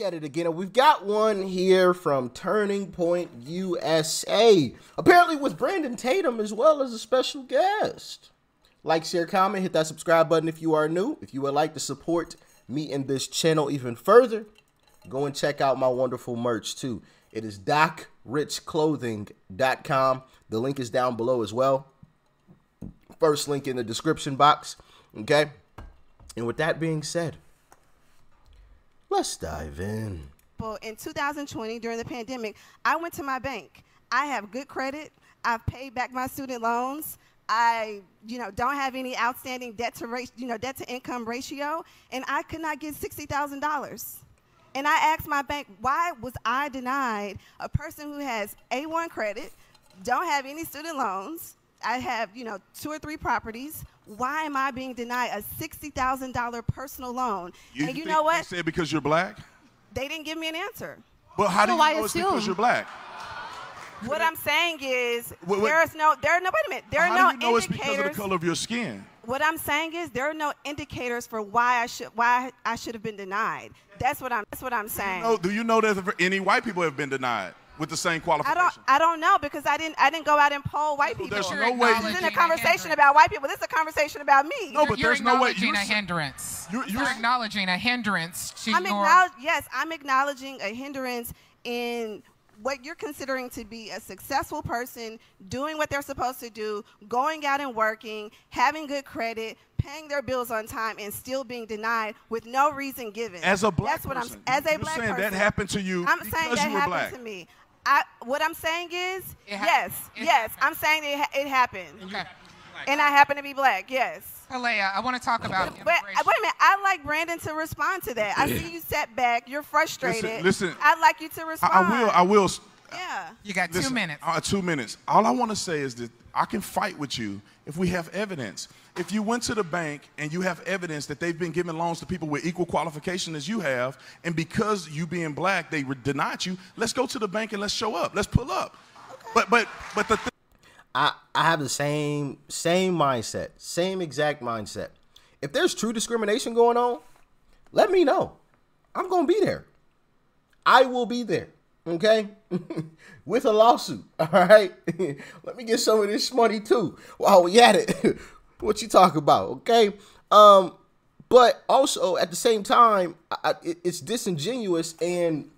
at it again, and we've got one here from Turning Point USA. Apparently with Brandon Tatum as well as a special guest. Like, share, comment, hit that subscribe button if you are new. If you would like to support me and this channel even further, go and check out my wonderful merch too. It is DocRichClothing.com. The link is down below as well. First link in the description box. Okay? And with that being said, let's dive in. In 2020, during the pandemic, I went to my bank. I have good credit. I've paid back my student loans. I, don't have any outstanding debt to income ratio, and I could not get $60,000. And I asked my bank, why was I denied a person who has A1 credit, don't have any student loans, I have, 2 or 3 properties. Why am I being denied a $60,000 personal loan? And you know what? They said because you're black? They didn't give me an answer. But how do you know it's because you're black? What I'm saying is, wait wait a minute, there are no indicators. How do you know it's because of the color of your skin? What I'm saying is, there are no indicators for why I should have been denied. That's what I'm saying. Do you know that any white people have been denied with the same qualification? I don't know, because I didn't go out and poll white people. There's no way. This isn't a conversation about white people. This is a conversation about me. No, but there's no way. You're acknowledging a hindrance. You're acknowledging a hindrance to Yes, I'm acknowledging a hindrance in what you're considering to be a successful person, doing what they're supposed to do, going out and working, having good credit, paying their bills on time, and still being denied with no reason given. As a black person. As a black person. You're saying that happened to you I'm saying that happened to me. What I'm saying is, yes, I'm saying it happened. Okay. And I happen to be black, yes. Alea, I want to talk about But wait a minute, I'd like Brandon to respond to that. I see you sat back, you're frustrated. Listen, I'd like you to respond. I will. Yeah. You got 2 minutes. 2 minutes. All I want to say is that I can fight with you if we have evidence. If you went to the bank and you have evidence that they've been giving loans to people with equal qualification as you have, and because you being black, they denied you, let's go to the bank and let's show up. Let's pull up. Okay. But the thing, I have the same mindset, same exact mindset. If there's true discrimination going on, let me know. I'm going to be there. I will be there, okay? With a lawsuit, all right? Let me get some of this money too while we at it. What you talk about, okay? But also at the same time, it's disingenuous and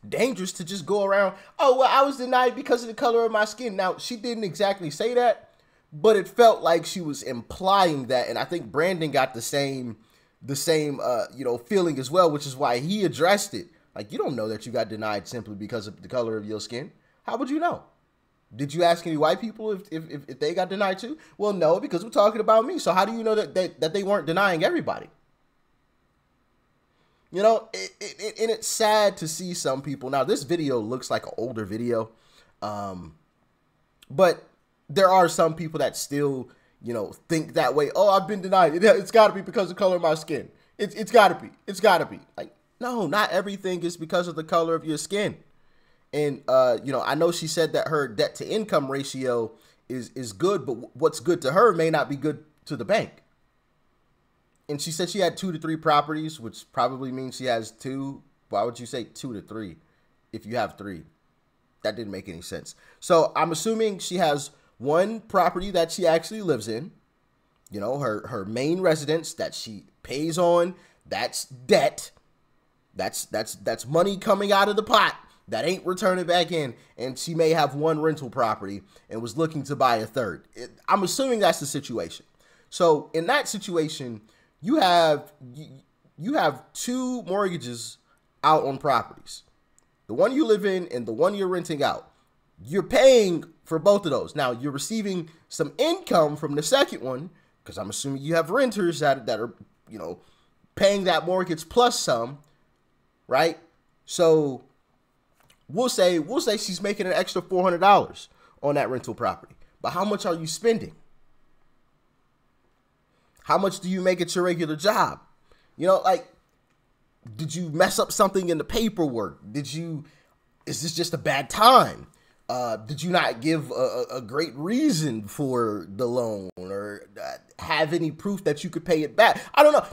dangerous to just go around, oh, well, I was denied because of the color of my skin. Now, she didn't exactly say that, but it felt like she was implying that, and I think Brandon got the same feeling as well, which is why he addressed it. Like, you don't know that you got denied simply because of the color of your skin. How would you know? Did you ask any white people if they got denied too? Well, no, because we're talking about me. So how do you know that they weren't denying everybody? And it's sad to see some people. Now, this video looks like an older video, but there are some people that still, think that way. Oh, I've been denied. It's got to be because of the color of my skin. It's got to be. It's got to be. Like, no, not everything is because of the color of your skin. And, I know she said that her debt to income ratio is good, but what's good to her may not be good to the bank. And she said she had 2 to 3 properties, which probably means she has 2. Why would you say 2 to 3 if you have 3? That didn't make any sense. So I'm assuming she has 1 property that she actually lives in. Her main residence that she pays on. That's debt. That's money coming out of the pot that ain't returning back in. And she may have 1 rental property and was looking to buy a 3rd. I'm assuming that's the situation. So in that situation, you have 2 mortgages out on properties. The one you live in and the one you're renting out. You're paying for both of those. Now, you're receiving some income from the second one, because I'm assuming you have renters that are, paying that mortgage plus some, right? So we'll say she's making an extra $400 on that rental property. But how much are you spending? How much do you make at your regular job? Did you mess up something in the paperwork? Is this just a bad time? Did you not give a great reason for the loan, or have any proof that you could pay it back? I don't know.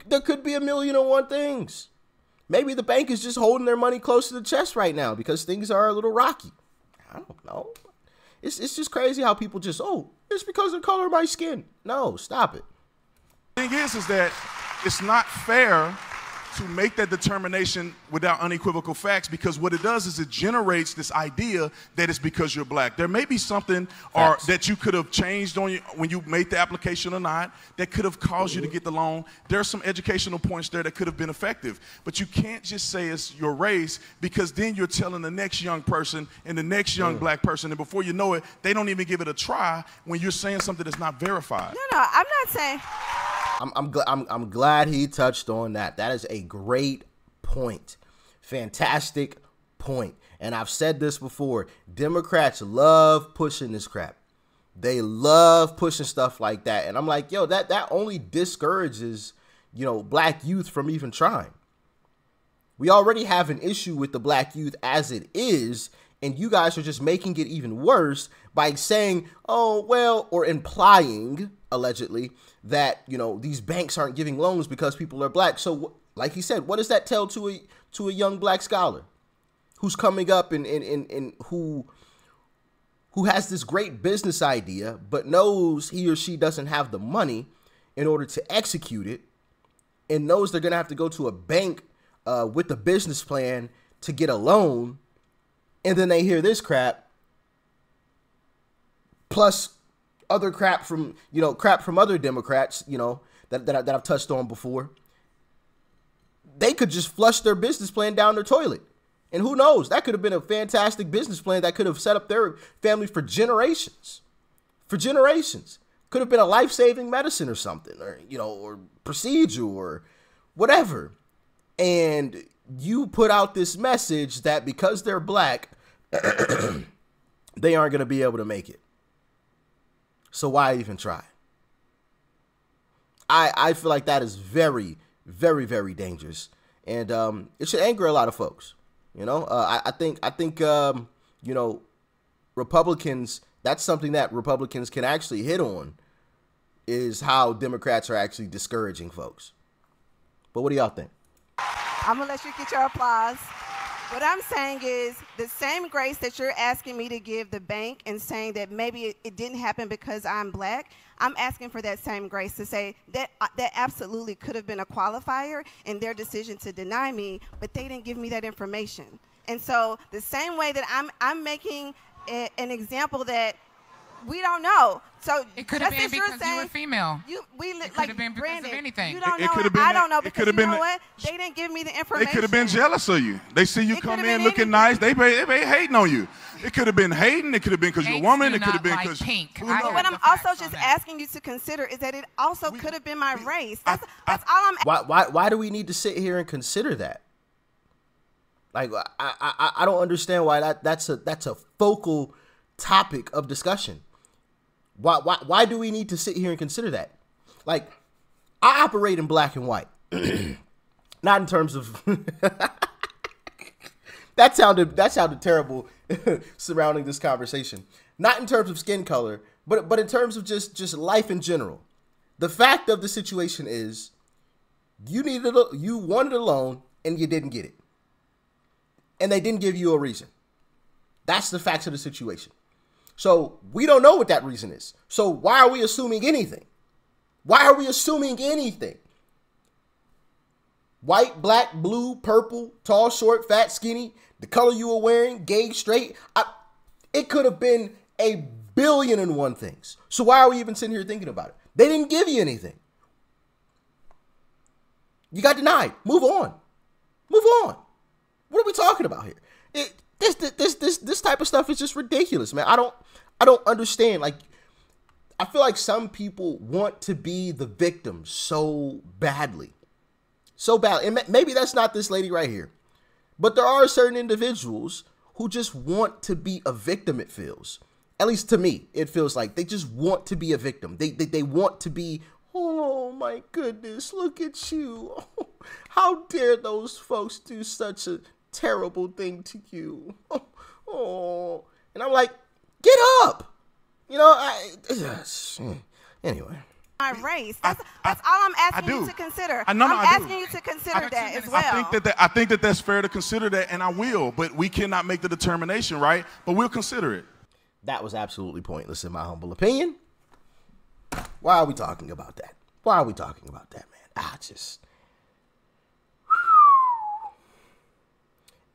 There could be a million and one things. Maybe the bank is just holding their money close to the chest right now because things are a little rocky. I don't know. It's just crazy how people just, it's because of the color of my skin. No, stop it. The thing is that it's not fair to make that determination without unequivocal facts, because what it does is it generates this idea that it's because you're black. There may be something or that you could have changed on you when you made the application or not that could have caused you to get the loan. There are some educational points there that could have been effective, but you can't just say it's your race, because then you're telling the next young person and the next young black person, and before you know it, they don't even give it a try when you're saying something that's not verified. No, I'm not saying. I'm glad he touched on that. That is a great point. Fantastic point. And I've said this before. Democrats love pushing this crap. They love pushing stuff like that. And I'm like, yo, that only discourages, black youth from even trying. We already have an issue with the black youth as it is, and you guys are just making it even worse by saying, or implying, allegedly, that, these banks aren't giving loans because people are black. So, like he said, what does that tell to a young black scholar who's coming up and who has this great business idea, but knows he or she doesn't have the money in order to execute it, and knows they're going to have to go to a bank with a business plan to get a loan, and then they hear this crap, plus other crap from other Democrats, that I've touched on before. They could just flush their business plan down their toilet. And who knows? That could have been a fantastic business plan that could have set up their family for generations. For generations. Could have been a life-saving medicine or something, or procedure or whatever. And you put out this message that because they're black, they aren't going to be able to make it. So why even try? I feel like that is very, very, very dangerous, and it should anger a lot of folks. I think Republicans. That's something that Republicans can actually hit on, is how Democrats are actually discouraging folks. But what do y'all think? I'm gonna let you get your applause. What I'm saying is the same grace that you're asking me to give the bank and saying that maybe it didn't happen because I'm black, I'm asking for that same grace to say that that absolutely could have been a qualifier in their decision to deny me, but they didn't give me that information. And so the same way that I'm making an example that we don't know. So it could have been because you were female. It could have been because Brandon, of anything. You don't know. I don't know because you know what? They didn't give me the information. They could have been jealous of you. They see you come in looking nice. They hating on you. It could have been hating. It could have been because you're a woman. It could have been because pink. What I'm also just asking you to consider is that it also could have been my race. That's all I'm asking. Why do we need to sit here and consider that? Like I don't understand why that's a focal topic of discussion. Why do we need to sit here and consider that? Like, I operate in black and white. Not in terms of that sounded terrible surrounding this conversation. Not in terms of skin color, but in terms of just life in general. The fact of the situation is you wanted a loan and you didn't get it. And they didn't give you a reason. That's the facts of the situation. So we don't know what that reason is. So why are we assuming anything? Why are we assuming anything? White, black, blue, purple, tall, short, fat, skinny, the color you were wearing, gay, straight. It could have been a billion and one things. So why are we even sitting here thinking about it? They didn't give you anything. You got denied. Move on. Move on. What are we talking about here? This type of stuff is just ridiculous, man. I don't understand. Like, I feel like some people want to be the victim so badly. So badly. And maybe that's not this lady right here. But there are certain individuals who just want to be a victim, it feels. At least to me, it feels like they just want to be a victim. They want to be, oh my goodness, look at you. Oh, how dare those folks do such a terrible thing to you. Oh. And I'm like, get up. Anyway. My race. That's all I'm asking you to consider. I'm asking you to consider that as well. I think that that's fair to consider that, and I will. But we cannot make the determination, right? But we'll consider it. That was absolutely pointless, in my humble opinion. Why are we talking about that? Why are we talking about that, man?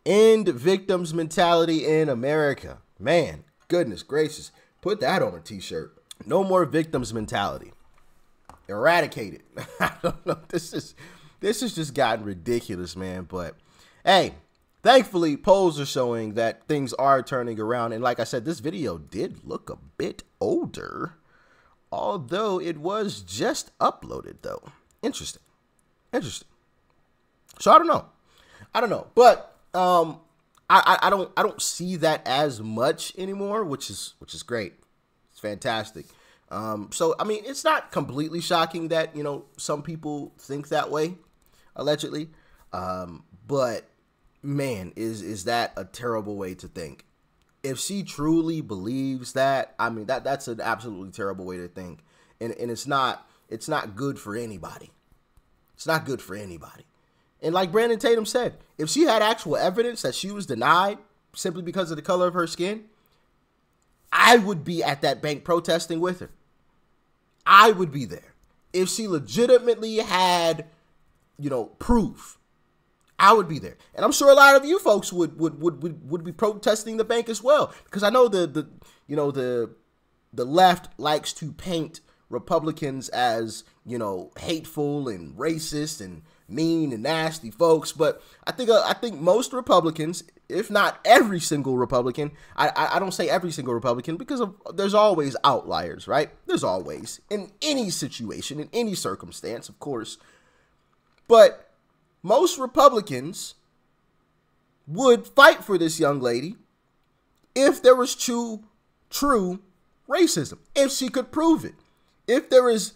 End victims mentality in America. Man, goodness gracious. Put that on a t-shirt. No more victims mentality. Eradicate it. I don't know. This is just gotten ridiculous, man. But hey, thankfully, polls are showing that things are turning around. And like I said, this video did look a bit older, although it was just uploaded, though. Interesting. So I don't know. But I don't see that as much anymore, which is great. It's fantastic. So I mean, it's not completely shocking that, you know, some people think that way, allegedly. But man, is that a terrible way to think? If she truly believes that, I mean, that's an absolutely terrible way to think. And it's not good for anybody. It's not good for anybody. And like Brandon Tatum said, if she had actual evidence that she was denied simply because of the color of her skin, I would be at that bank protesting with her. I would be there. If she legitimately had, you know, proof, I would be there. And I'm sure a lot of you folks would be protesting the bank as well, because I know the left likes to paint Republicans as, you know, hateful and racist and mean and nasty folks. But I think most Republicans, if not every single Republican, I don't say every single Republican because there's always outliers, right? There's always, in any situation, in any circumstance, of course. But most Republicans would fight for this young lady if there was true racism, if she could prove it. If there is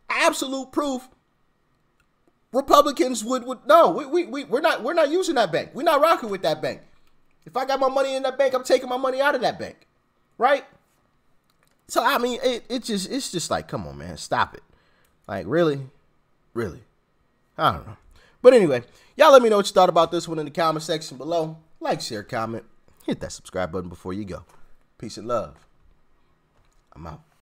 absolute proof, Republicans would no, we're not using that bank. We're not rocking with that bank. If I got my money in that bank, I'm taking my money out of that bank, right? So I mean, it's just like, come on, man, stop it. Like, really, I don't know. But anyway, y'all let me know what you thought about this one in the comment section below. Like, share, comment, hit that subscribe button before you go. Peace and love. I'm out.